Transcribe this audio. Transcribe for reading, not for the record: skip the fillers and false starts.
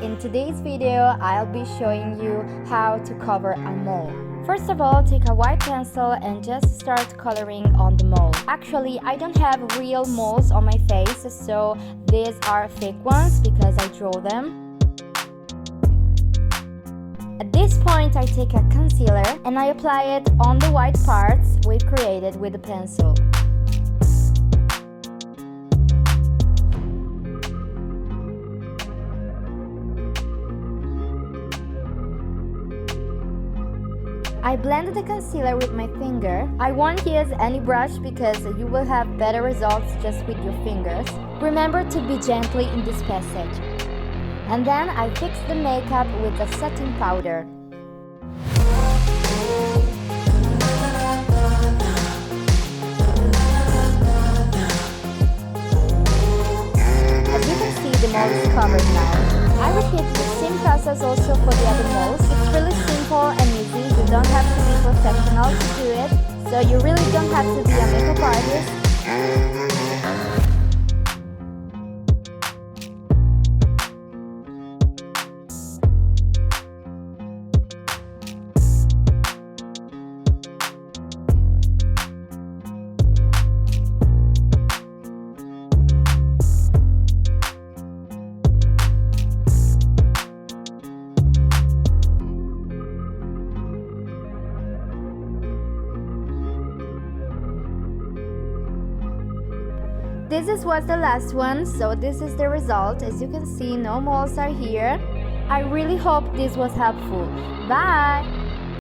In today's video, I'll be showing you how to cover a mole. First of all, take a white pencil and just start coloring on the mole. Actually, I don't have real moles on my face, so these are fake ones because I draw them. At this point, I take a concealer and I apply it on the white parts we've created with the pencil. I blended the concealer with my finger. I won't use any brush because you will have better results just with your fingers. Remember to be gently in this passage. And then I fix the makeup with a setting powder. As you can see, the mole is covered now. I repeat the same process also for the other moles. It's really simple and easy. You don't have to be professional to do it, so you really don't have to be a makeup artist. This was the last one, so this is the result. As you can see, no moles are here. I really hope this was helpful. Bye!